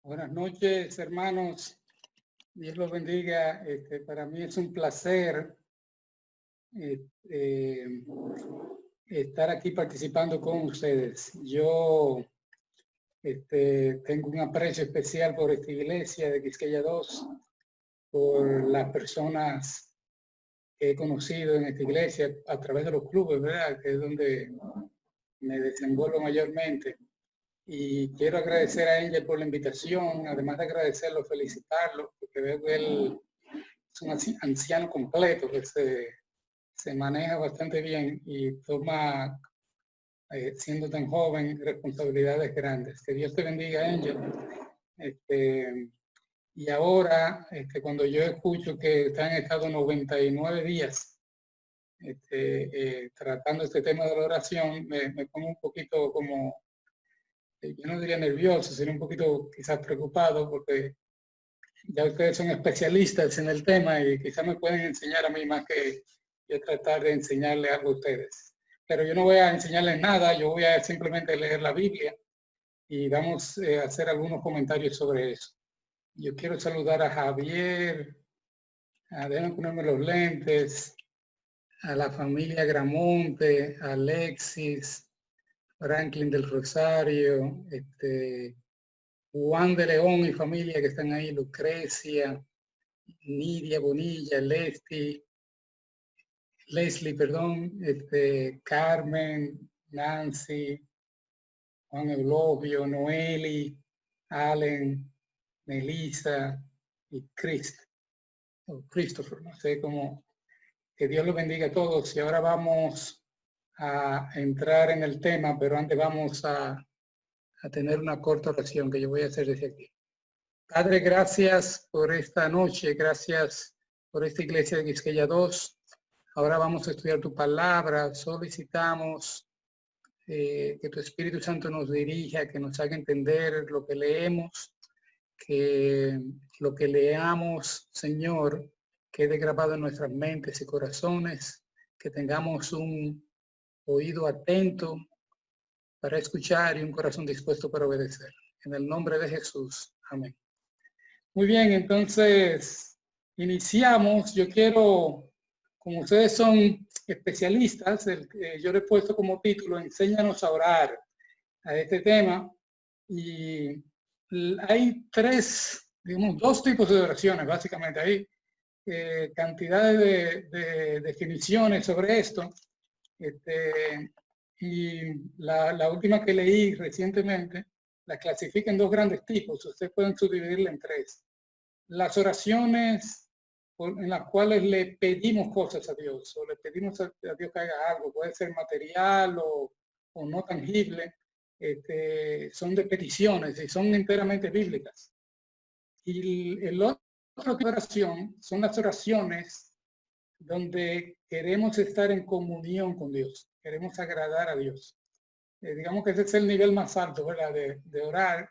Buenas noches, hermanos. Dios los bendiga. Para mí es un placer estar aquí participando con ustedes. Yo tengo un aprecio especial por esta iglesia de Quisqueya 2, por las personas que he conocido en esta iglesia a través de los clubes, ¿verdad? Que es donde me desenvuelvo mayormente. Y quiero agradecer a Angel por la invitación, además de agradecerlo, felicitarlo, porque veo que él es un anciano completo que se maneja bastante bien y toma, siendo tan joven, responsabilidades grandes. Que Dios te bendiga, Angel. Y ahora, cuando yo escucho que han estado 99 días tratando este tema de la oración, me pongo un poquito como, yo no diría nervioso, sino un poquito quizás preocupado, porque ya ustedes son especialistas en el tema y quizás me pueden enseñar a mí más que yo tratar de enseñarle algo a ustedes. Pero yo no voy a enseñarles nada, yo voy a simplemente leer la Biblia y vamos a hacer algunos comentarios sobre eso. Yo quiero saludar a Javier, déjenme ponerme los lentes, a la familia Gramonte, a Alexis, Franklin del Rosario, Juan de León y familia que están ahí, Lucrecia, Nidia Bonilla, Leslie, perdón, Carmen, Nancy, Juan Eulogio, Noeli, Allen, Melissa y Christopher, no sé cómo, que Dios los bendiga a todos. Y ahora vamos a entrar en el tema, pero antes vamos a tener una corta oración que yo voy a hacer desde aquí. Padre, gracias por esta noche, gracias por esta iglesia de Quisqueya 2. Ahora vamos a estudiar tu palabra, solicitamos que tu Espíritu Santo nos dirija, que nos haga entender lo que leemos, que lo que leamos, Señor, quede grabado en nuestras mentes y corazones, que tengamos un oído atento para escuchar y un corazón dispuesto para obedecer. En el nombre de Jesús. Amén. Muy bien, entonces iniciamos. Yo quiero, como ustedes son especialistas, yo le he puesto como título Enséñanos a orar a este tema. Y hay dos tipos de oraciones, básicamente. Hay cantidades de definiciones sobre esto. Y la última que leí recientemente la clasifica en dos grandes tipos. Ustedes pueden subdividirla en tres. Las oraciones en las cuales le pedimos cosas a Dios, o le pedimos a Dios que haga algo, puede ser material o no tangible, son de peticiones y son enteramente bíblicas. Y el otro tipo de oración son las oraciones donde queremos estar en comunión con Dios, queremos agradar a Dios. Digamos que ese es el nivel más alto, ¿verdad? De orar,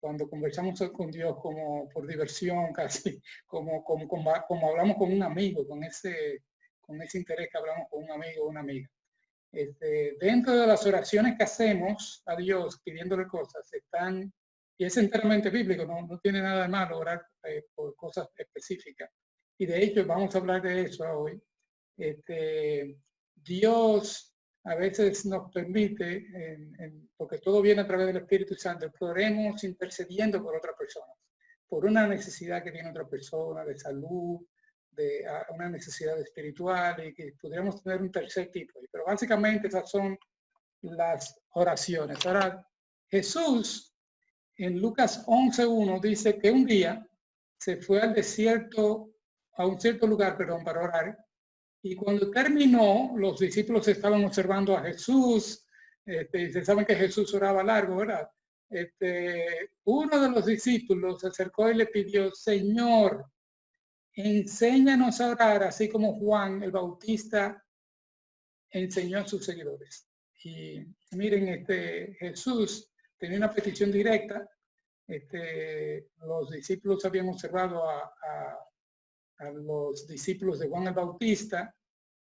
cuando conversamos con Dios como por diversión, casi, como hablamos con un amigo, con ese interés que hablamos con un amigo o una amiga. Dentro de las oraciones que hacemos a Dios pidiéndole cosas, y es enteramente bíblico, no tiene nada de malo orar por cosas específicas. Y de hecho vamos a hablar de eso hoy. Dios a veces nos permite, porque todo viene a través del Espíritu Santo, que oremos intercediendo por otra persona, por una necesidad que tiene otra persona, de salud, de una necesidad espiritual, y que podríamos tener un tercer tipo. Pero básicamente esas son las oraciones. Ahora, Jesús en Lucas 11:1 dice que un día se fue al desierto, a un cierto lugar, perdón, para orar. Y cuando terminó, los discípulos estaban observando a Jesús. Se saben que Jesús oraba largo, ¿verdad? Uno de los discípulos se acercó y le pidió: Señor, enséñanos a orar, así como Juan el Bautista enseñó a sus seguidores. Y miren, Jesús tenía una petición directa. Los discípulos habían observado a los discípulos de Juan el Bautista,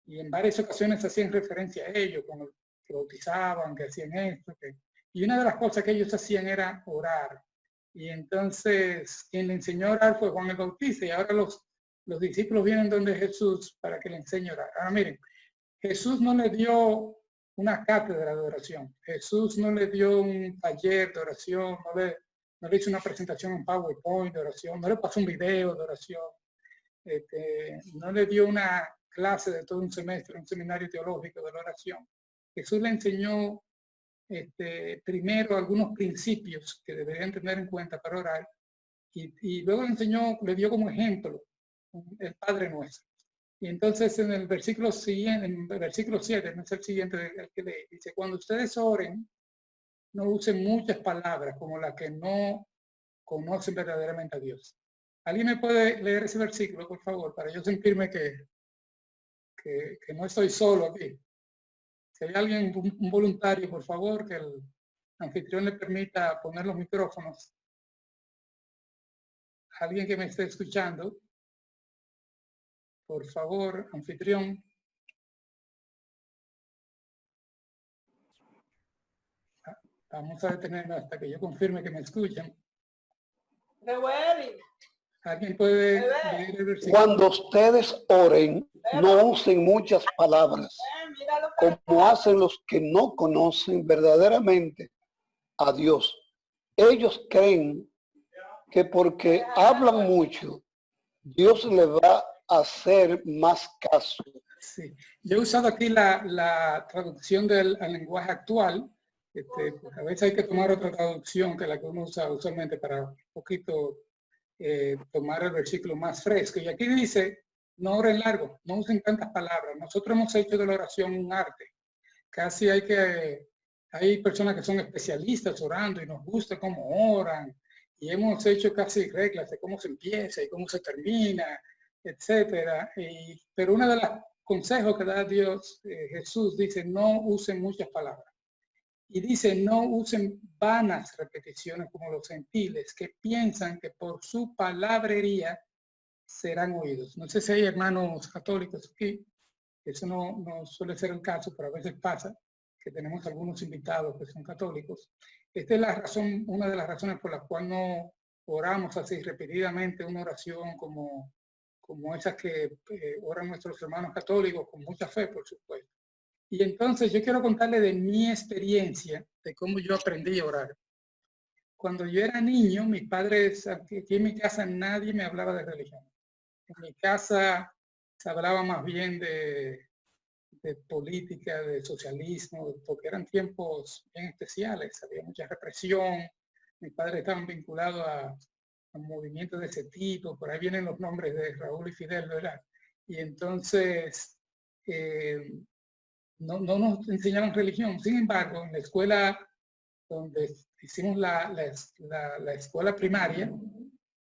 y en varias ocasiones hacían referencia a ellos, cuando que bautizaban, que hacían esto. Y una de las cosas que ellos hacían era orar. Y entonces quien le enseñó a orar fue Juan el Bautista, y ahora los discípulos vienen donde Jesús para que le enseñe a orar. Ahora miren, Jesús no le dio una cátedra de oración. Jesús no le dio un taller de oración, no le hizo una presentación en PowerPoint de oración, no le pasó un video de oración, no le dio una clase de todo un semestre, un seminario teológico de la oración. Jesús le enseñó primero algunos principios que deberían tener en cuenta para orar, y luego le dio como ejemplo el Padre Nuestro. Y entonces en el versículo siguiente, en el versículo 7, no es el siguiente del que le dice, cuando ustedes oren, no usen muchas palabras como las que no conocen verdaderamente a Dios. ¿Alguien me puede leer ese versículo, por favor, para yo sentirme que no estoy solo aquí? Si hay alguien, un voluntario, por favor, que el anfitrión le permita poner los micrófonos. Alguien que me esté escuchando, por favor, anfitrión. Vamos a detenernos hasta que yo confirme que me escuchan. ¿Alguien puede leer el versículo? Cuando ustedes oren, no usen muchas palabras, como hacen los que no conocen verdaderamente a Dios. Ellos creen que porque hablan mucho, Dios les va a hacer más caso. Sí. Yo he usado aquí la traducción del lenguaje actual. Pues a veces hay que tomar otra traducción que la que uno usa usualmente para un poquito tomar el versículo más fresco. Y aquí dice, no oren largo, no usen tantas palabras. Nosotros hemos hecho de la oración un arte. Casi hay personas que son especialistas orando y nos gusta cómo oran. Y hemos hecho casi reglas de cómo se empieza y cómo se termina, etcétera. Pero uno de los consejos que da Dios, Jesús, dice, no usen muchas palabras. Y dice, no usen vanas repeticiones como los gentiles, que piensan que por su palabrería serán oídos. No sé si hay hermanos católicos aquí, eso no suele ser el caso, pero a veces pasa que tenemos algunos invitados que son católicos. Esta es la razón, una de las razones por las cuales no oramos así repetidamente una oración como esas que oran nuestros hermanos católicos, con mucha fe, por supuesto. Y entonces yo quiero contarle de mi experiencia, de cómo yo aprendí a orar. Cuando yo era niño, mis padres, aquí en mi casa nadie me hablaba de religión. En mi casa se hablaba más bien de política, de socialismo, porque eran tiempos bien especiales, había mucha represión. Mis padres estaban vinculados a movimientos de ese tipo, por ahí vienen los nombres de Raúl y Fidel, ¿verdad? Y entonces no nos enseñaban religión. Sin embargo, en la escuela donde hicimos la escuela primaria,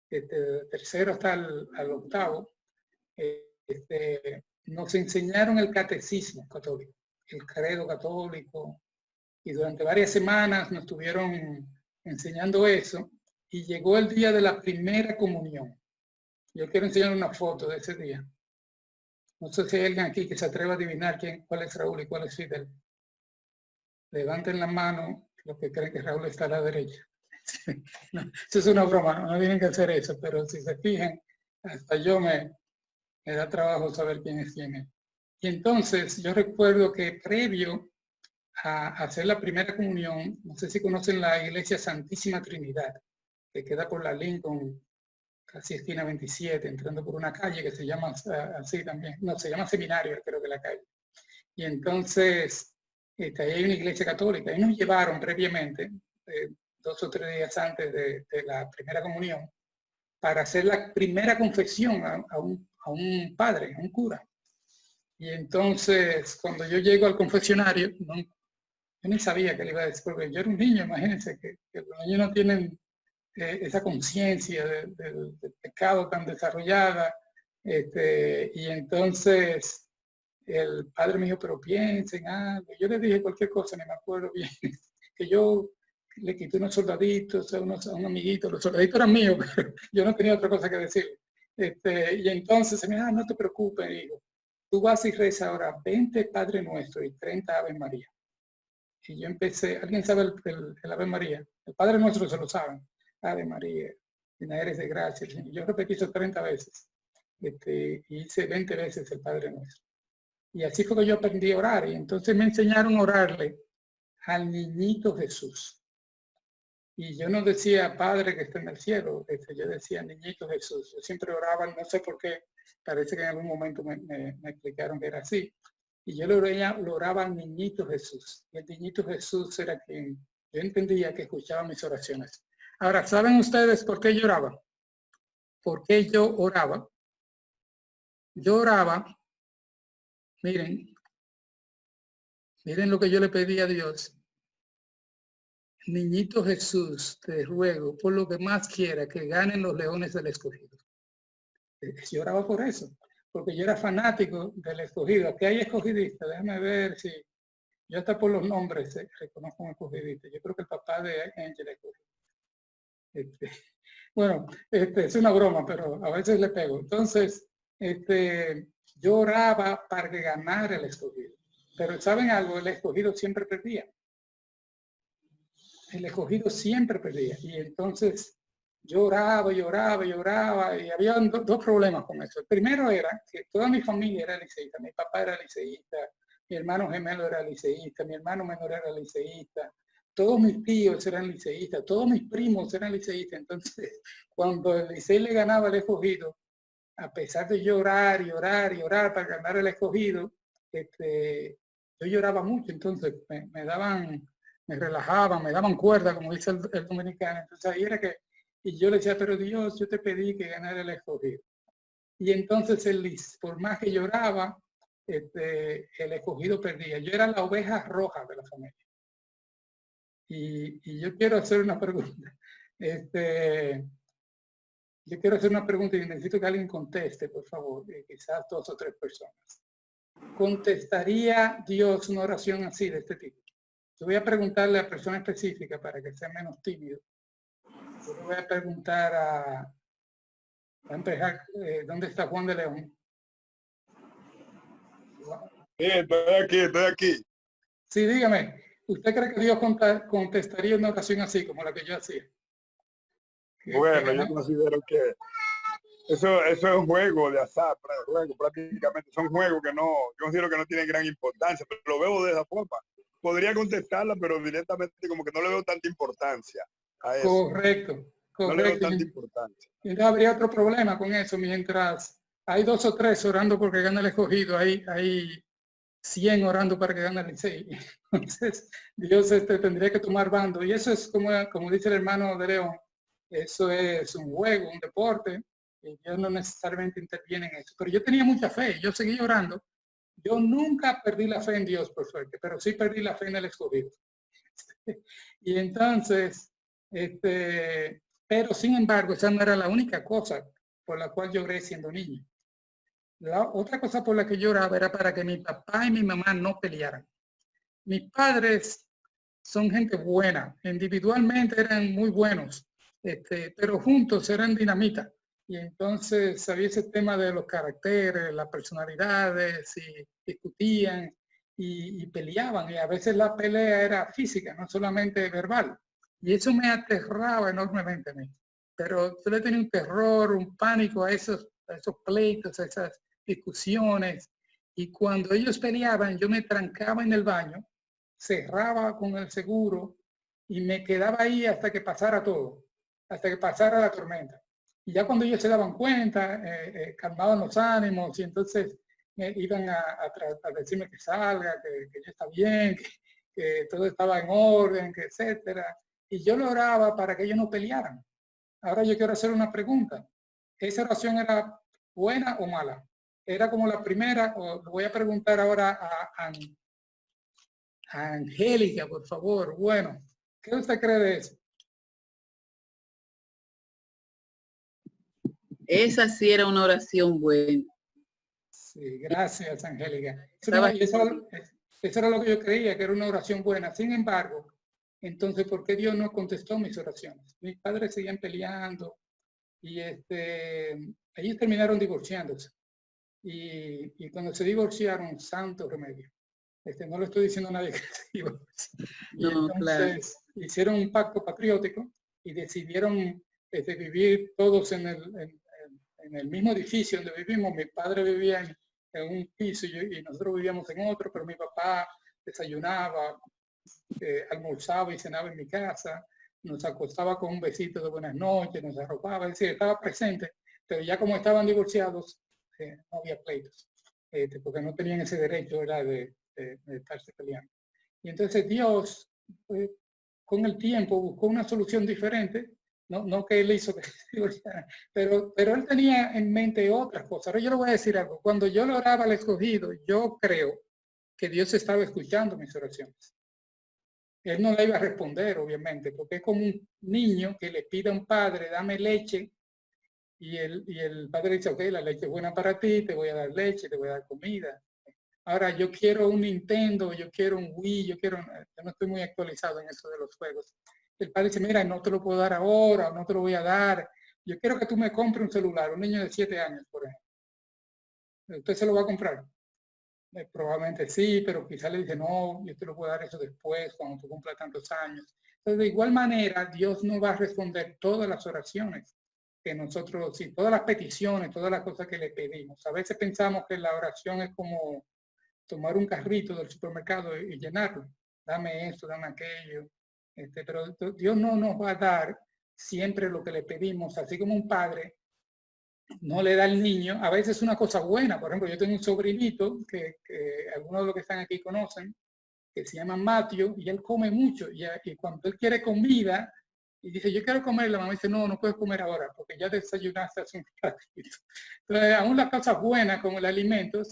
tercero hasta al octavo, nos enseñaron el catecismo católico, el credo católico, y durante varias semanas nos estuvieron enseñando eso, y llegó el día de la primera comunión. Yo quiero enseñar una foto de ese día. No sé si hay alguien aquí que se atreva a adivinar cuál es Raúl y cuál es Fidel. Levanten la mano los que creen que Raúl está a la derecha. No, eso es una broma, no tienen que hacer eso, pero si se fijan, hasta yo me da trabajo saber quién es quién es. Y entonces yo recuerdo que previo a hacer la primera comunión, no sé si conocen la iglesia Santísima Trinidad, que queda por la Lincoln, casi esquina 27, entrando por una calle que se llama así también, no, se llama Seminario, creo que la calle. Y entonces, ahí hay una iglesia católica, y nos llevaron previamente, 2 o 3 días antes de la primera comunión, para hacer la primera confesión a un padre, a un cura. Y entonces, cuando yo llego al confesionario, yo ni sabía que le iba a decir, porque yo era un niño, imagínense que los niños no tienen esa conciencia del pecado tan desarrollada. Y entonces el padre me dijo, pero piensen algo. Yo le dije cualquier cosa, no me acuerdo bien, que yo le quité unos soldaditos a un amiguito, los soldaditos eran míos, pero yo no tenía otra cosa que decir. Y entonces me dijo, no te preocupes, hijo, tú vas y rezas ahora 20 Padre Nuestro y 30 Ave María. Y yo empecé, ¿alguien sabe el Ave María? El Padre Nuestro se lo saben. Ave María, llena eres de gracia. Yo repetí eso 30 veces. Y hice 20 veces el Padre Nuestro. Y así fue que yo aprendí a orar. Y entonces me enseñaron a orarle al niñito Jesús. Y yo no decía Padre que está en el cielo, yo decía niñito Jesús. Yo siempre oraba, no sé por qué, parece que en algún momento me explicaron que era así. Y yo lo oraba al niñito Jesús. Y el niñito Jesús era quien yo entendía que escuchaba mis oraciones. Ahora, ¿saben ustedes por qué yo oraba? ¿Por qué yo oraba? Yo oraba, miren lo que yo le pedí a Dios. Niñito Jesús, te ruego por lo que más quiera que ganen los Leones del Escogido. Yo oraba por eso, porque yo era fanático del Escogido. Aquí hay escogidistas, déjame ver si yo hasta por los nombres reconozco un escogidista. Yo creo que el papá de Ángel es escogidista. Bueno, es una broma, pero a veces le pego. Entonces, yo oraba para que ganara el Escogido. Pero ¿saben algo? El Escogido siempre perdía. El Escogido siempre perdía. Y entonces yo oraba y había dos problemas con eso. El primero era que toda mi familia era liceísta. Mi papá era liceísta, mi hermano gemelo era liceísta, mi hermano menor era liceísta, todos mis tíos eran liceístas, todos mis primos eran liceístas. Entonces, cuando el Licey le ganaba al Escogido, a pesar de yo orar para ganar el Escogido, yo lloraba mucho. Entonces me relajaban, me daban cuerda, como dice el dominicano. Entonces ahí era que, y yo le decía, pero Dios, yo te pedí que ganara el Escogido. Y entonces por más que lloraba, el Escogido perdía. Yo era la oveja roja de la familia. Y yo quiero hacer una pregunta. Yo quiero hacer una pregunta y necesito que alguien conteste, por favor, quizás 2 o 3 personas. ¿Contestaría Dios una oración así, de este tipo? Yo voy a preguntarle a persona específica para que sea menos tímido. Yo le voy a preguntar a empezar, ¿dónde está Juan de León? Sí, estoy aquí. Sí, dígame, ¿usted cree que Dios contestaría una oración así, como la que yo hacía? Bueno, yo considero que eso es un juego de azar, prácticamente. Son juegos que yo considero que no tienen gran importancia, pero lo veo de esa forma. Podría contestarla, pero directamente como que no le veo tanta importancia a eso. Correcto. No le veo tanta importancia. Y no habría otro problema con eso. Mientras hay 2 o 3 orando porque gana el Escogido, hay 100 orando para que gane el Licey. Entonces, Dios tendría que tomar bando. Y eso es como dice el hermano de León, eso es un juego, un deporte, y Dios no necesariamente interviene en eso. Pero yo tenía mucha fe, yo seguí orando. Yo nunca perdí la fe en Dios, por suerte, pero sí perdí la fe en el Escogido. Y entonces, pero sin embargo, esa no era la única cosa por la cual lloré siendo niño. La otra cosa por la que lloraba era para que mi papá y mi mamá no pelearan. Mis padres son gente buena, individualmente eran muy buenos, pero juntos eran dinamita. Y entonces había ese tema de los caracteres, las personalidades, y discutían y peleaban. Y a veces la pelea era física, no solamente verbal. Y eso me aterraba enormemente a mí. Pero yo le tenía un terror, un pánico a esos pleitos, a esas discusiones. Y cuando ellos peleaban, yo me trancaba en el baño, cerraba con el seguro y me quedaba ahí hasta que pasara todo, hasta que pasara la tormenta. Y ya cuando ellos se daban cuenta, calmaban los ánimos y entonces me iban a decirme que salga, que ya está bien, que todo estaba en orden, que etcétera. Y yo lo oraba para que ellos no pelearan. Ahora yo quiero hacer una pregunta. ¿Esa oración era buena o mala? ¿Era como la primera? O le voy a preguntar ahora a Angélica, por favor. Bueno, ¿qué usted cree de eso? Esa sí era una oración buena. Sí, gracias, Angélica. Eso era lo que yo creía, que era una oración buena. Sin embargo, entonces, ¿por qué Dios no contestó mis oraciones? Mis padres seguían peleando y ellos terminaron divorciándose. Y cuando se divorciaron, santo remedio. No lo estoy diciendo a nadie que se divorcie. Y No, entonces hicieron un pacto patriótico y decidieron vivir todos en el mismo edificio donde vivimos. Mi padre vivía en un piso y nosotros vivíamos en otro, pero mi papá desayunaba, almorzaba y cenaba en mi casa, nos acostaba con un besito de buenas noches, nos arropaba, es decir, estaba presente, pero ya como estaban divorciados, no había pleitos, porque no tenían ese derecho, ¿verdad?, de estarse peleando. Y entonces Dios, con el tiempo, buscó una solución diferente, no que él hizo que se divorciaran, pero él tenía en mente otras cosas. Ahora yo le voy a decir algo, cuando yo le oraba al escogido, yo creo que Dios estaba escuchando mis oraciones. Él no le iba a responder, obviamente, porque es como un niño que le pide a un padre, dame leche, y el padre dice, ok, la leche es buena para ti, te voy a dar leche, te voy a dar comida. Ahora yo quiero un Nintendo, yo quiero un Wii, yo no estoy muy actualizado en eso de los juegos. El padre dice, mira, no te lo puedo dar ahora, no te lo voy a dar. Yo quiero que tú me compres un celular, un niño de 7 años, por ejemplo. ¿Usted se lo va a comprar? Probablemente sí, pero quizá le dice, no, yo te lo puedo dar eso después, cuando tú cumplas tantos años. Entonces, de igual manera, Dios no va a responder todas las oraciones que nosotros, sí, todas las peticiones, todas las cosas que le pedimos. A veces pensamos que la oración es como tomar un carrito del supermercado y llenarlo. Dame esto, dame aquello. Pero Dios no nos va a dar siempre lo que le pedimos, así como un padre no le da al niño, a veces es una cosa buena. Por ejemplo, yo tengo un sobrinito que algunos de los que están aquí conocen, que se llama Matthew, y él come mucho, y cuando él quiere comida, y dice, yo quiero comer, la mamá dice, no, no puedes comer ahora, porque ya desayunaste hace un ratito. Entonces, aún las cosas buenas como el alimento,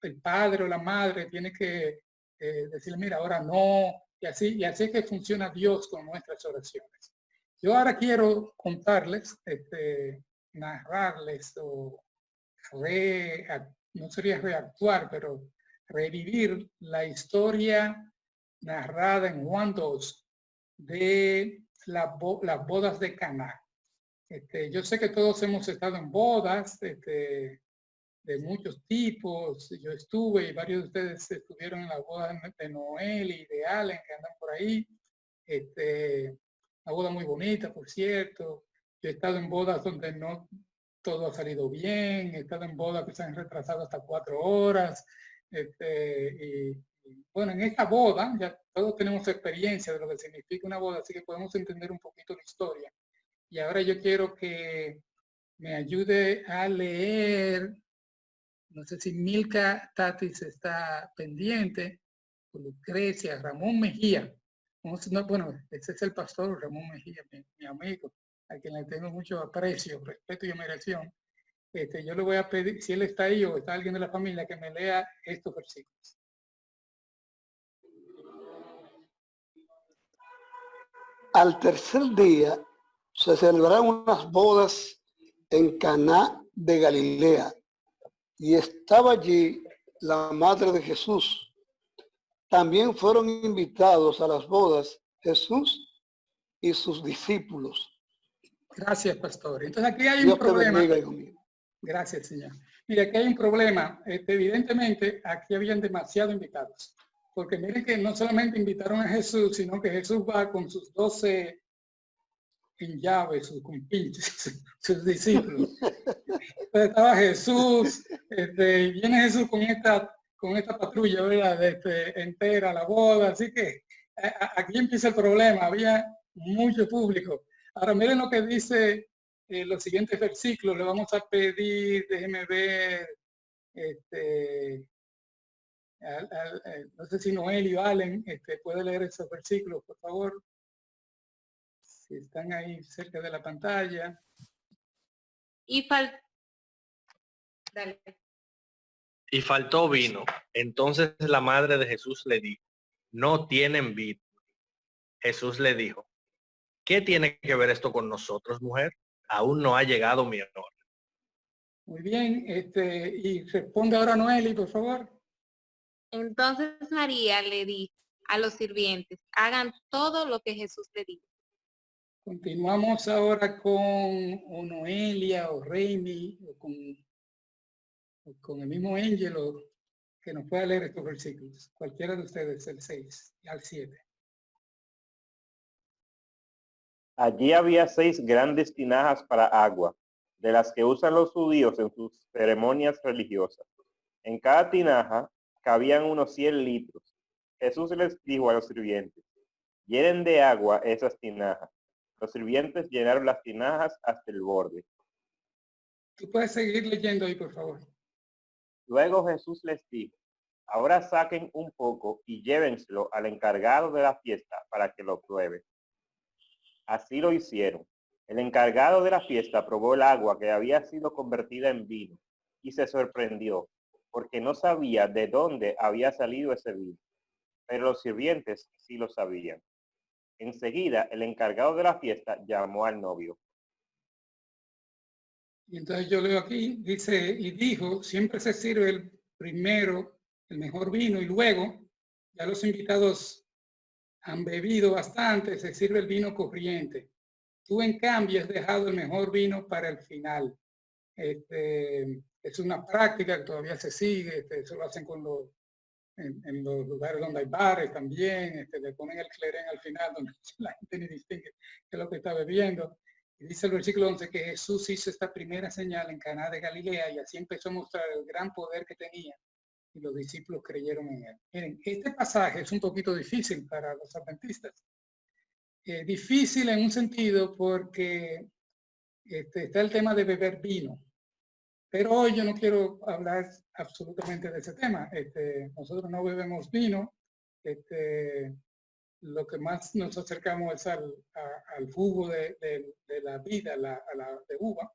el padre o la madre tiene que decirle, mira, ahora no, y así es que funciona Dios con nuestras oraciones. Yo ahora quiero contarles, narrarles o no sería reactuar, pero revivir la historia narrada en Juan 2 de las bodas de Caná. Yo sé que todos hemos estado en bodas de muchos tipos. Yo estuve y varios de ustedes estuvieron en la boda de Noel y de Allen, que andan por ahí. Una boda muy bonita, por cierto. Yo he estado en bodas donde no todo ha salido bien, he estado en bodas que se han retrasado hasta 4 horas. Y bueno, en esta boda ya todos tenemos experiencia de lo que significa una boda, así que podemos entender un poquito la historia. Y ahora yo quiero que me ayude a leer, no sé si Milka Tatis está pendiente, Lucrecia, Ramón Mejía. Bueno, ese es el pastor Ramón Mejía, mi amigo, a quien le tengo mucho aprecio, respeto y admiración. Yo le voy a pedir, si él está ahí o está alguien de la familia, que me lea estos versículos. Al tercer día se celebraron unas bodas en Caná de Galilea y estaba allí la madre de Jesús. También fueron invitados a las bodas Jesús y sus discípulos. Gracias, pastor. Entonces aquí hay Dios un problema. Bendiga, hijo mío. Gracias, señor. Mira, aquí hay un problema. Evidentemente, aquí habían demasiados invitados. Porque miren que no solamente invitaron a Jesús, sino que Jesús va con sus 12 en llaves, sus compinches, sus discípulos. Entonces estaba Jesús, viene Jesús con esta patrulla, ¿verdad? Entera, la boda. Así que aquí empieza el problema. Había mucho público. Ahora miren lo que dice los siguientes versículos. Le vamos a pedir, déjeme ver, no sé si Noel y Allen puede leer esos versículos, por favor. Si están ahí cerca de la pantalla. Y faltó vino. Entonces la madre de Jesús le dijo, no tienen vino. Jesús le dijo, ¿qué tiene que ver esto con nosotros, mujer? Aún no ha llegado mi hora. Muy bien, y responde ahora Noeli, por favor. Entonces María le dijo a los sirvientes, hagan todo lo que Jesús le dijo. Continuamos ahora con Noelia o Reimi o con el mismo Ángelo que nos pueda leer estos versículos. Cualquiera de ustedes, el 6 al 7. Allí había 6 grandes tinajas para agua, de las que usan los judíos en sus ceremonias religiosas. En cada tinaja cabían unos 100 litros. Jesús les dijo a los sirvientes: llenen de agua esas tinajas. Los sirvientes llenaron las tinajas hasta el borde. Tú puedes seguir leyendo ahí, por favor. Luego Jesús les dijo: ahora saquen un poco y llévenselo al encargado de la fiesta para que lo pruebe. Así lo hicieron. El encargado de la fiesta probó el agua que había sido convertida en vino y se sorprendió, porque no sabía de dónde había salido ese vino. Pero los sirvientes sí lo sabían. Enseguida, el encargado de la fiesta llamó al novio. Y entonces yo leo aquí, dice, y dijo, siempre se sirve el primero, el mejor vino, y luego ya los invitados han bebido bastante, se sirve el vino corriente. Tú, en cambio, has dejado el mejor vino para el final. Es una práctica que todavía se sigue, eso lo hacen con en los lugares donde hay bares también, le ponen el clerén al final, donde la gente ni distingue qué es lo que está bebiendo. Y dice el versículo 11 que Jesús hizo esta primera señal en Caná de Galilea y así empezó a mostrar el gran poder que tenía y los discípulos creyeron en él. Miren, este pasaje es un poquito difícil para los adventistas. Difícil en un sentido porque está el tema de beber vino. Pero hoy yo no quiero hablar absolutamente de ese tema. Nosotros no bebemos vino. Lo que más nos acercamos es al jugo de la vida, de uva.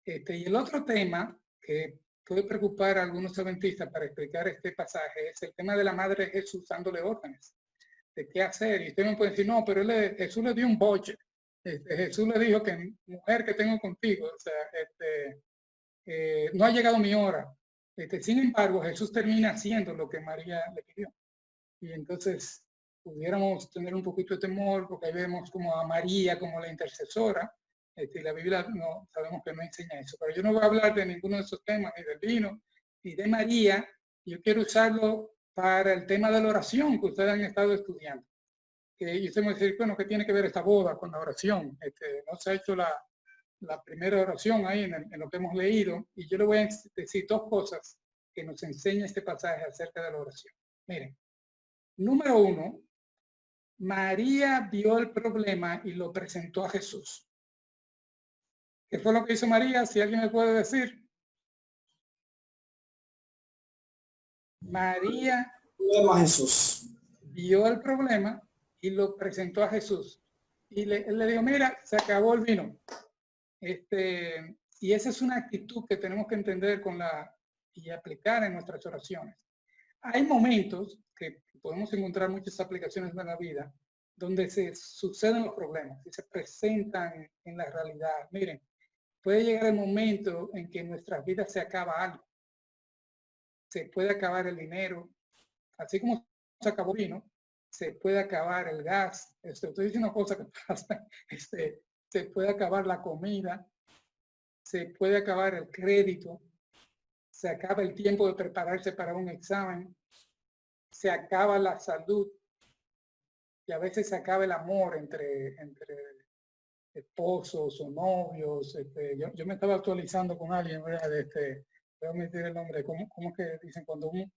Y el otro tema que puede preocupar a algunos adventistas para explicar este pasaje es el tema de la madre de Jesús dándole órdenes de qué hacer. Y usted me puede decir, no, pero Jesús le dio un budget. Jesús le dijo que mujer que tengo contigo, o sea, no ha llegado mi hora. Sin embargo, Jesús termina haciendo lo que María le pidió. Y entonces pudiéramos tener un poquito de temor porque ahí vemos como a María como la intercesora. Y la Biblia no sabemos que no enseña eso. Pero yo no voy a hablar de ninguno de esos temas, ni del vino, ni de María. Yo quiero usarlo para el tema de la oración que ustedes han estado estudiando. Y usted me va a decir, bueno, ¿qué tiene que ver esta boda con la oración? No se ha hecho la primera oración ahí en lo que hemos leído, y yo le voy a decir 2 cosas que nos enseña este pasaje acerca de la oración. Miren, número 1, María vio el problema y lo presentó a Jesús. ¿Qué fue lo que hizo María? Si alguien me puede decir. María vio el problema y lo presentó a Jesús. Y él le dijo, mira, se acabó el vino. Y esa es una actitud que tenemos que entender y aplicar en nuestras oraciones. Hay momentos que podemos encontrar muchas aplicaciones de la vida donde se suceden los problemas y se presentan en la realidad. Miren, puede llegar el momento en que en nuestras vidas se acaba algo. Se puede acabar el dinero, así como se acabó el vino, se puede acabar el gas. Estoy diciendo una cosa que pasa. Se puede acabar la comida, se puede acabar el crédito, se acaba el tiempo de prepararse para un examen, se acaba la salud y a veces se acaba el amor entre esposos o novios. Yo me estaba actualizando con alguien, ¿verdad? Voy a omitir el nombre. ¿Cómo que dicen cuando una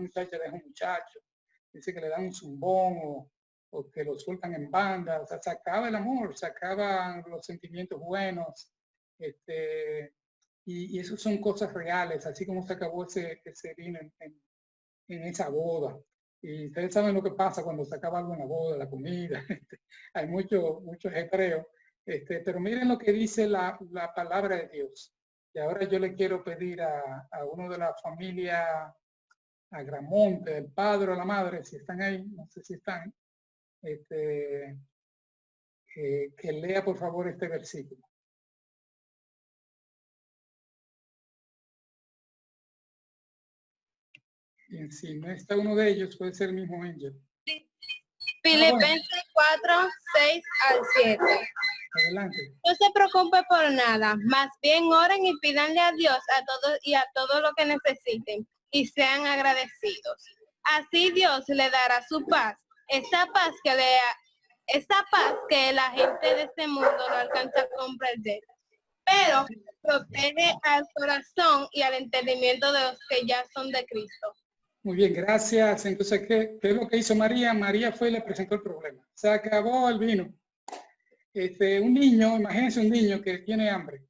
muchacha deja un muchacho? Dice que le dan un zumbón o que lo sueltan en banda. O sea, se acaba el amor, se acaban los sentimientos buenos. Y eso son cosas reales, así como se acabó ese vino en esa boda. Y ustedes saben lo que pasa cuando se acaba algo en la boda, la comida. Hay mucho ajetreo. Pero miren lo que dice la palabra de Dios. Y ahora yo le quiero pedir a uno de la familia Agramonte, el padre o la madre, si están ahí, no sé si están, que lea por favor este versículo. Y si no está uno de ellos, puede ser el mismo Angel. Filipenses 4, 6 al 7. Adelante. No se preocupe por nada, más bien oren y pídanle a Dios a todo lo que necesiten y sean agradecidos. Así Dios le dará su paz, esa paz esa paz que la gente de este mundo no alcanza a comprender, pero protege al corazón y al entendimiento de los que ya son de Cristo. Muy bien, gracias. Entonces, ¿qué es lo que hizo María? María fue y le presentó el problema. Se acabó el vino. Un niño, imagínense un niño que tiene hambre.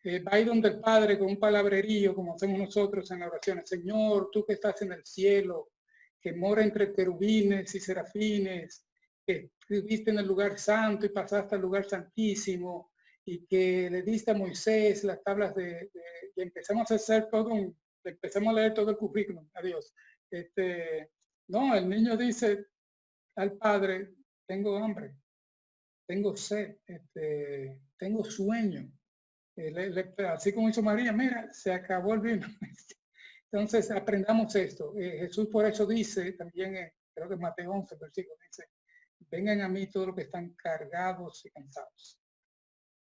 Va a ir donde el Padre con un palabrerío, como hacemos nosotros en la oración. Señor, tú que estás en el cielo, que mora entre querubines y serafines, que viviste en el lugar santo y pasaste al lugar santísimo, y que le diste a Moisés las tablas y empezamos a hacer empezamos a leer todo el currículum. Adiós. No, el niño dice al Padre, tengo hambre, tengo sed, tengo sueño. Así como hizo María, mira, se acabó el vino. Entonces aprendamos esto. Jesús por eso dice, también creo que Mateo 11, versículo, dice, vengan a mí todos los que están cargados y cansados,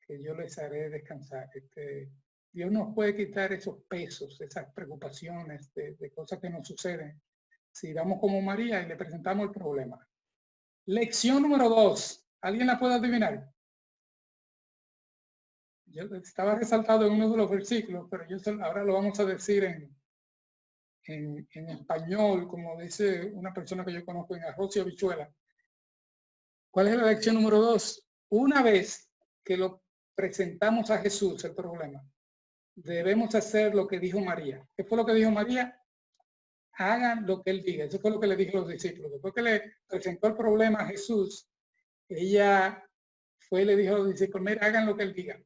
que yo les haré descansar. Dios nos puede quitar esos pesos, esas preocupaciones de cosas que nos suceden, si vamos como María y le presentamos el problema. Lección número 2. ¿Alguien la puede adivinar? Yo estaba resaltado en uno de los versículos, pero ahora lo vamos a decir en español, como dice una persona que yo conozco, en arroz y habichuela. ¿Cuál es la lección número 2? Una vez que lo presentamos a Jesús, el problema, debemos hacer lo que dijo María. ¿Qué fue lo que dijo María? Hagan lo que él diga. Eso fue lo que le dijo a los discípulos. Después que le presentó el problema a Jesús, ella fue y le dijo a los discípulos, mira, hagan lo que él diga.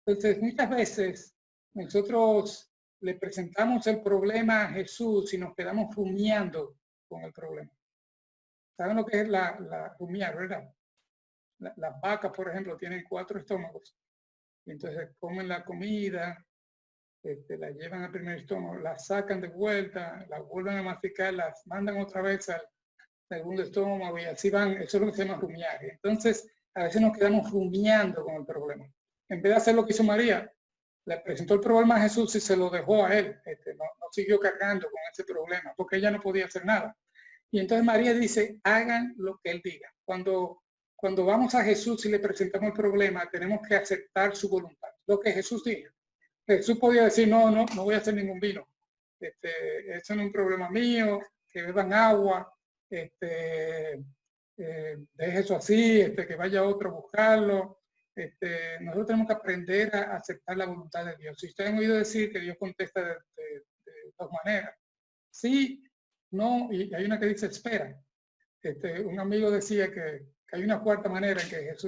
Entonces, muchas veces nosotros le presentamos el problema a Jesús y nos quedamos rumiando con el problema. ¿Saben lo que es la rumiar, verdad? Las vacas, por ejemplo, tienen 4 estómagos. Y entonces comen la comida, la llevan al primer estómago, la sacan de vuelta, la vuelven a masticar, las mandan otra vez al segundo estómago y así van. Eso es lo que se llama rumiar. Entonces, a veces nos quedamos rumiando con el problema. En vez de hacer lo que hizo María, le presentó el problema a Jesús y se lo dejó a él. No siguió cargando con ese problema, porque ella no podía hacer nada. Y entonces María dice, hagan lo que él diga. Cuando vamos a Jesús y le presentamos el problema, tenemos que aceptar su voluntad. Lo que Jesús diga. Jesús podía decir, no voy a hacer ningún vino. Eso no es un problema mío, que beban agua, deje eso así, que vaya otro a buscarlo. Nosotros tenemos que aprender a aceptar la voluntad de Dios. Si ustedes han oído decir que Dios contesta de 2 maneras. Sí, no, y hay una que dice espera. Un amigo decía que hay una 4ª manera en que Dios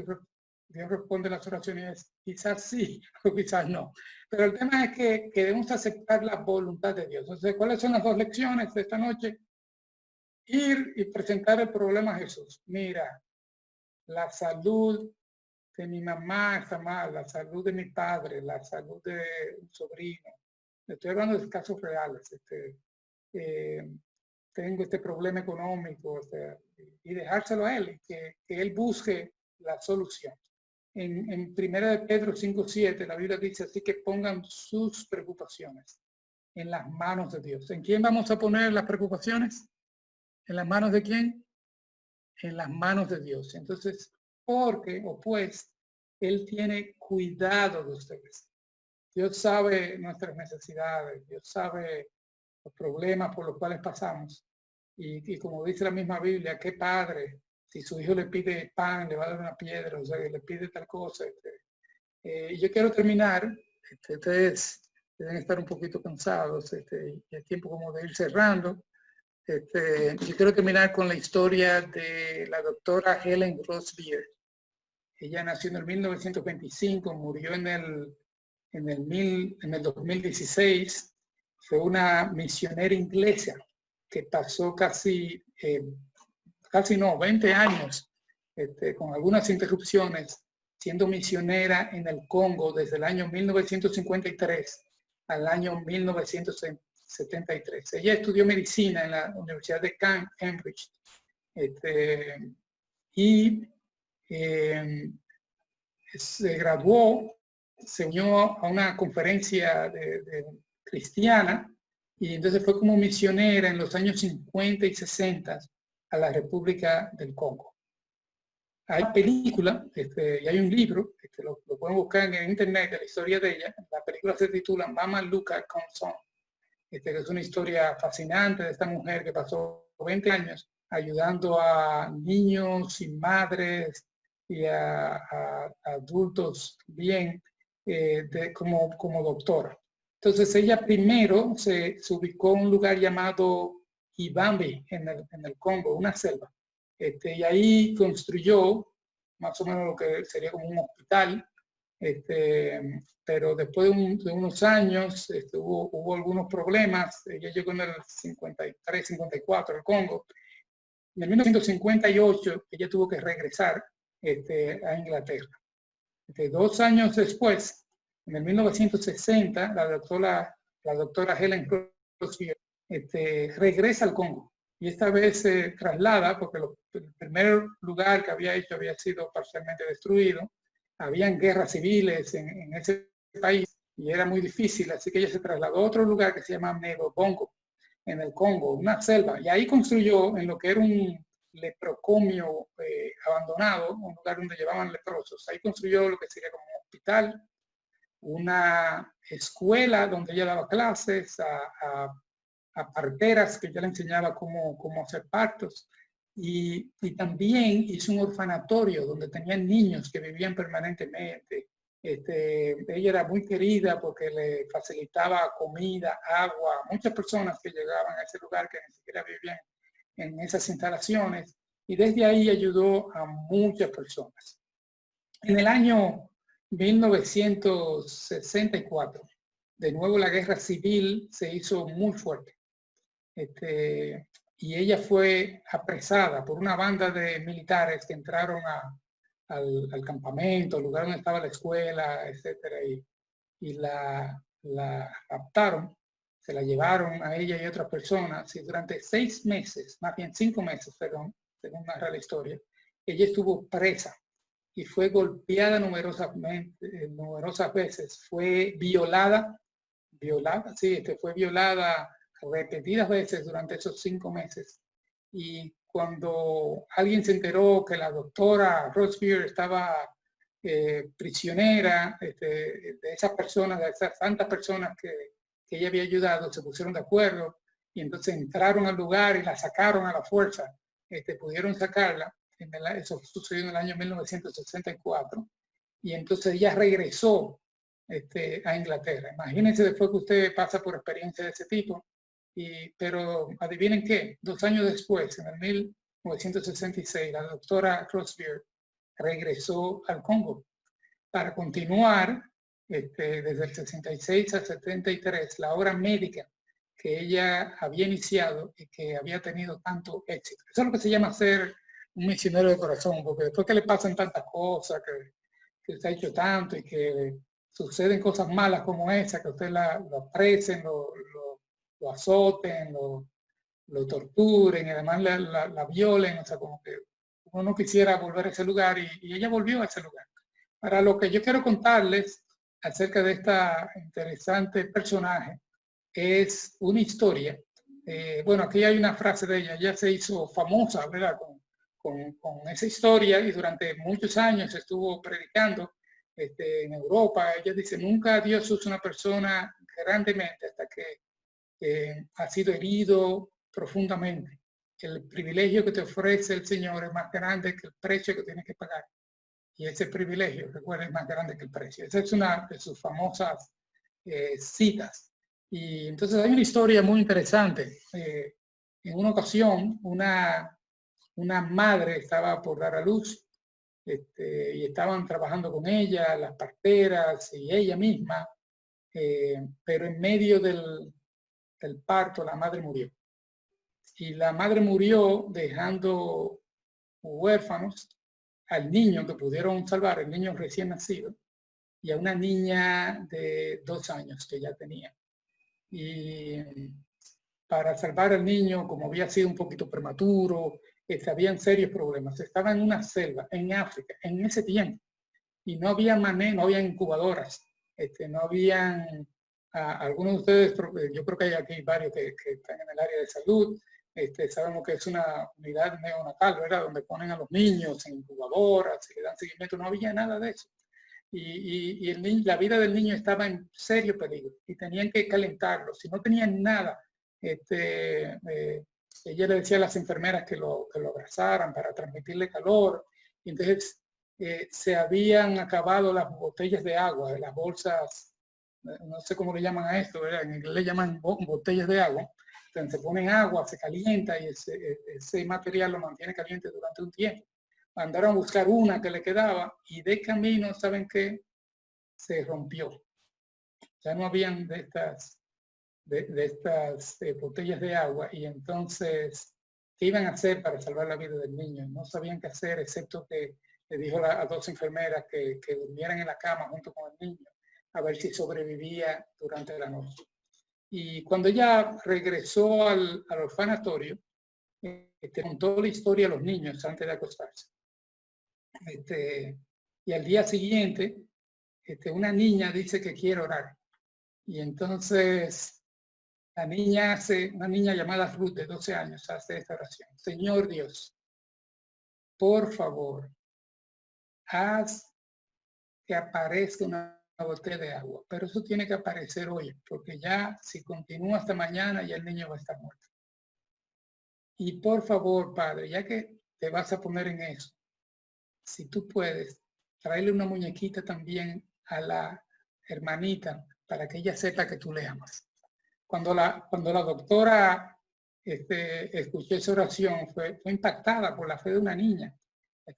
responde las oraciones, quizás sí o quizás no. Pero el tema es que debemos aceptar la voluntad de Dios. Entonces, ¿cuáles son las 2 lecciones de esta noche? Ir y presentar el problema a Jesús. Mira, la salud de mi mamá está mal, la salud de mi padre, la salud de un sobrino. Estoy hablando de casos reales. Tengo este problema económico, y dejárselo a él, que él busque la solución. En 1 Pedro 5:7 la Biblia dice así que pongan sus preocupaciones en las manos de Dios. ¿En quién vamos a poner las preocupaciones? ¿En las manos de quién? En las manos de Dios. Entonces, pues, Él tiene cuidado de ustedes. Dios sabe nuestras necesidades, Dios sabe los problemas por los cuales pasamos. Y como dice la misma Biblia, ¿qué padre? Si su hijo le pide pan, le va a dar una piedra, o sea, le pide tal cosa. Yo quiero terminar, ustedes deben estar un poquito cansados, y es tiempo como de ir cerrando. Yo quiero terminar con la historia de la doctora Helen Ross Beard. Ella nació en el 1925, murió en el 2016. Fue una misionera inglesa que pasó casi 20 años, con algunas interrupciones, siendo misionera en el Congo desde el año 1953 al año 1973. Ella estudió medicina en la Universidad de Cambridge, y se graduó, se unió a una conferencia de cristiana, y entonces fue como misionera en los años 50 y 60 a la República del Congo. Hay película y hay un libro, lo pueden buscar en internet, de la historia de ella. La película se titula Mama Luca Comes Home, que es una historia fascinante de esta mujer que pasó 20 años ayudando a niños sin madres y a adultos bien como doctora. Entonces ella primero se ubicó en un lugar llamado Ibambi en el Congo, una selva. Y ahí construyó más o menos lo que sería como un hospital, pero después de unos años hubo algunos problemas. Ella llegó en el 53, 54 al Congo. En el 1958 ella tuvo que regresar a Inglaterra. 2 años después, en el 1960, la doctora Helen Crosby regresa al Congo y esta vez se traslada porque el primer lugar que había hecho había sido parcialmente destruido. Habían guerras civiles en ese país y era muy difícil, así que ella se trasladó a otro lugar que se llama Nebobongo, en el Congo, una selva, y ahí construyó en lo que era un leprocomio abandonado, un lugar donde llevaban leprosos. Ahí construyó lo que sería como un hospital, una escuela donde ella daba clases a parteras que ella le enseñaba cómo hacer partos, y también hizo un orfanatorio donde tenían niños que vivían permanentemente. Ella era muy querida porque le facilitaba comida, agua, muchas personas que llegaban a ese lugar que ni siquiera vivían en esas instalaciones, y desde ahí ayudó a muchas personas. En el año 1964, de nuevo la guerra civil se hizo muy fuerte. Y ella fue apresada por una banda de militares que entraron al campamento, al lugar donde estaba la escuela, etcétera, y la raptaron, se la llevaron a ella y otras personas, y durante 6 meses, más bien 5 meses, perdón, según narra la historia, ella estuvo presa y fue golpeada numerosas veces, fue violada, fue violada repetidas veces durante esos 5 meses. Y cuando alguien se enteró que la doctora Rosebeer estaba prisionera, de esas personas, de esas tantas personas que ella había ayudado, se pusieron de acuerdo y entonces entraron al lugar y la sacaron a la fuerza. Pudieron sacarla. Eso sucedió en el año 1964. Y entonces ella regresó a Inglaterra. Imagínense después que usted pasa por experiencia de ese tipo. Pero adivinen qué, 2 años después, en el 1966, la doctora Rosebeer regresó al Congo para continuar desde el 66 al 73 la obra médica que ella había iniciado y que había tenido tanto éxito. Eso es lo que se llama ser un misionero de corazón, porque después que le pasan tantas cosas, que usted ha hecho tanto y que suceden cosas malas como esa, que usted lo apresen, lo azoten, lo torturen y además la violen, o sea, como que uno no quisiera volver a ese lugar y ella volvió a ese lugar. Para lo que yo quiero contarles acerca de esta interesante personaje es una historia. Bueno, aquí hay una frase de ella se hizo famosa, ¿verdad? Con esa historia y durante muchos años estuvo predicando en Europa. Ella dice, nunca Dios usa una persona grandemente hasta que ha sido herido profundamente. El privilegio que te ofrece el Señor es más grande que el precio que tienes que pagar. Y ese privilegio, recuerda, es más grande que el precio. Esa es una de sus famosas citas. Y entonces hay una historia muy interesante. En una ocasión, una madre estaba por dar a luz y estaban trabajando con ella, las parteras y ella misma, pero en medio del parto la madre murió. Y la madre murió dejando huérfanos al niño que pudieron salvar, el niño recién nacido, y a una niña de 2 años que ya tenía. Y para salvar al niño, como había sido un poquito prematuro, habían serios problemas. Estaba en una selva, en África, en ese tiempo, y no había no había incubadoras, no habían, algunos de ustedes, yo creo que hay aquí varios que están en el área de salud, Sabemos que es una unidad neonatal, ¿verdad? Donde ponen a los niños en incubadoras, y le dan seguimiento. No había nada de eso. Y la vida del niño estaba en serio peligro y tenían que calentarlo. Si no tenían nada, ella le decía a las enfermeras que lo abrazaran para transmitirle calor. Y entonces se habían acabado las botellas de agua, las bolsas, no sé cómo le llaman a esto, ¿verdad? En inglés le llaman botellas de agua. Entonces se ponen agua, se calienta y ese material lo mantiene caliente durante un tiempo. Mandaron a buscar una que le quedaba y de camino, ¿saben qué? Se rompió. Ya no habían de estas botellas de agua y entonces, ¿qué iban a hacer para salvar la vida del niño? No sabían qué hacer, excepto que le dijo a 2 enfermeras que durmieran en la cama junto con el niño a ver si sobrevivía durante la noche. Y cuando ella regresó al orfanatorio, contó la historia a los niños antes de acostarse. Y al día siguiente, una niña dice que quiere orar. Y entonces una niña llamada Ruth de 12 años hace esta oración. Señor Dios, por favor, haz que aparezca una botella de agua. Pero eso tiene que aparecer hoy, porque ya si continúa hasta mañana ya el niño va a estar muerto. Y por favor, Padre, ya que te vas a poner en eso, si tú puedes, traerle una muñequita también a la hermanita para que ella sepa que tú le amas. Cuando la doctora escuchó esa oración, fue impactada por la fe de una niña.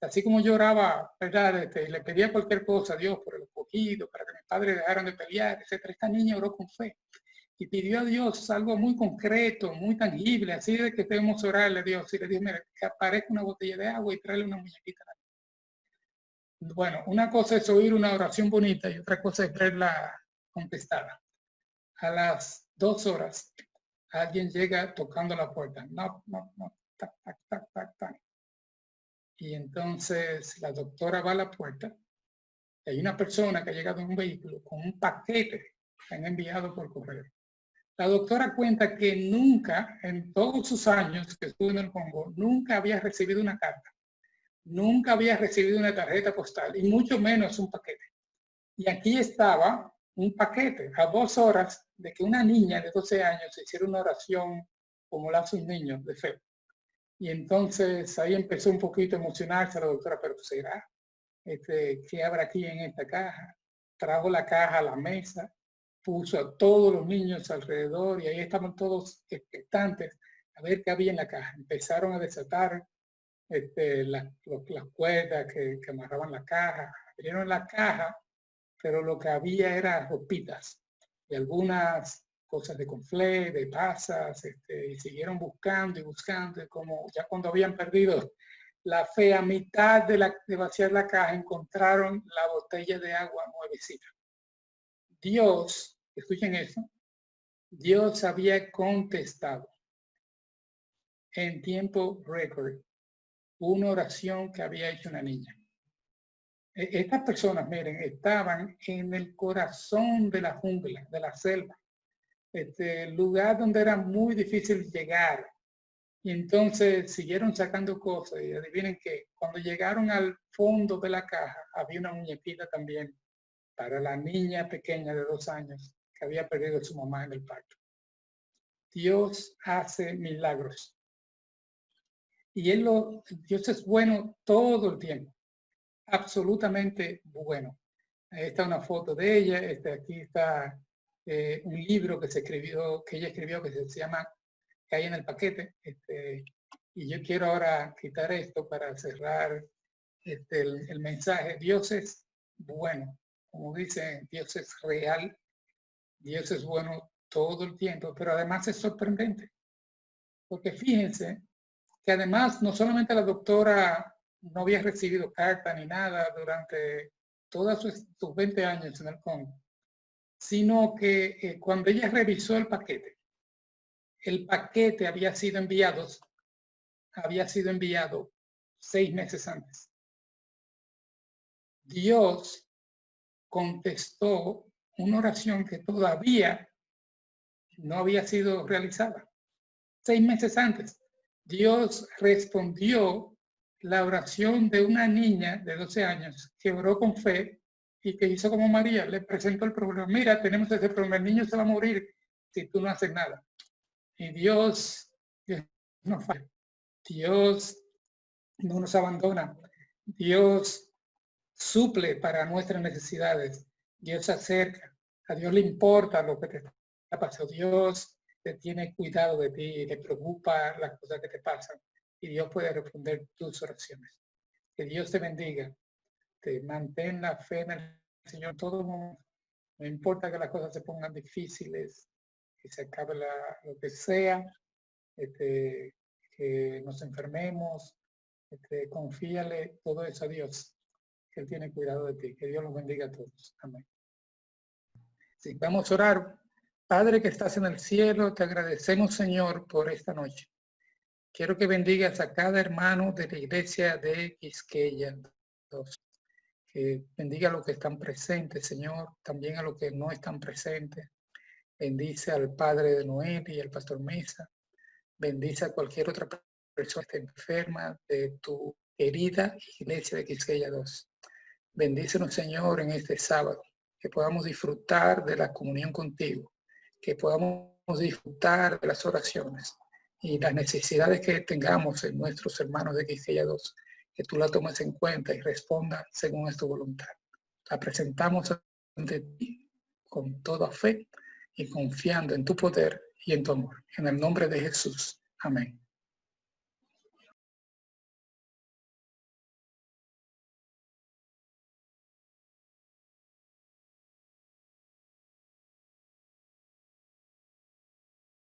Así como lloraba, ¿verdad? Le pedía cualquier cosa a Dios por el escogido, para que mis padres dejaran de pelear, etc. Esta niña oró con fe y pidió a Dios algo muy concreto, muy tangible, así de que debemos orarle a Dios. Y le dijo, mira, que aparezca una botella de agua y tráele una muñequita. Bueno, una cosa es oír una oración bonita y otra cosa es verla contestada. A las 2 horas, alguien llega tocando la puerta. No, tac, tac, tac, tac, tac. Y entonces la doctora va a la puerta y hay una persona que ha llegado en un vehículo con un paquete que han enviado por correo. La doctora cuenta que nunca, en todos sus años que estuvo en el Congo, nunca había recibido una carta. Nunca había recibido una tarjeta postal y mucho menos un paquete. Y aquí estaba un paquete a 2 horas de que una niña de 12 años hiciera una oración como la hacen niños de fe. Y entonces ahí empezó un poquito a emocionarse la doctora, pero será, ¿qué habrá aquí en esta caja? Trajo la caja a la mesa, puso a todos los niños alrededor y ahí estaban todos expectantes a ver qué había en la caja. Empezaron a desatar las cuerdas que amarraban la caja, abrieron la caja, pero lo que había era ropitas y algunas cosas de conflé, de pasas, y siguieron buscando y buscando, y como ya cuando habían perdido la fe, a mitad de vaciar la caja, encontraron la botella de agua nuevecita. Dios, escuchen eso, Dios había contestado en tiempo récord una oración que había hecho una niña. Estas personas, miren, estaban en el corazón de la jungla, de la selva, lugar donde era muy difícil llegar. Y entonces siguieron sacando cosas y adivinen que cuando llegaron al fondo de la caja había una muñequita también para la niña pequeña de 2 años que había perdido a su mamá en el parto. Dios hace milagros. Y Dios es bueno todo el tiempo, absolutamente bueno. Ahí está una foto de ella, aquí está un libro que ella escribió que se llama Que hay en el paquete. Y yo quiero ahora quitar esto para cerrar el mensaje. Dios es bueno, como dicen, Dios es real, Dios es bueno todo el tiempo, pero además es sorprendente. Porque fíjense que además no solamente la doctora no había recibido carta ni nada durante todos sus 20 años en el Congo, sino que cuando ella revisó el paquete había sido enviado 6 meses antes. Dios contestó una oración que todavía no había sido realizada. 6 meses antes. Dios respondió la oración de una niña de 12 años que oró con fe y que hizo como María, le presentó el problema. Mira, tenemos ese problema, el niño se va a morir si tú no haces nada. Y Dios no falla. Dios no nos abandona. Dios suple para nuestras necesidades. Dios se acerca. A Dios le importa lo que te está pasando. Dios te tiene cuidado de ti, le preocupa las cosas que te pasan. Y Dios puede responder tus oraciones. Que Dios te bendiga. Te mantén la fe en el Señor todo momento. No importa que las cosas se pongan difíciles, que se acabe lo que sea, que nos enfermemos, confíale todo eso a Dios, que Él tiene cuidado de ti. Que Dios los bendiga a todos. Amén. Sí, vamos a orar. Padre que estás en el cielo, te agradecemos, Señor, por esta noche. Quiero que bendigas a cada hermano de la iglesia de Quisqueya 2. Que bendiga a los que están presentes, Señor, también a los que no están presentes. Bendice al padre de Noel y al pastor Mesa. Bendice a cualquier otra persona que esté enferma de tu querida iglesia de Quisqueya 2. Bendícenos, Señor, en este sábado, que podamos disfrutar de la comunión contigo, que podamos disfrutar de las oraciones y las necesidades que tengamos en nuestros hermanos de Quisqueya 2, que tú la tomes en cuenta y responda según es tu voluntad. La presentamos ante ti con toda fe y confiando en tu poder y en tu amor. En el nombre de Jesús. Amén.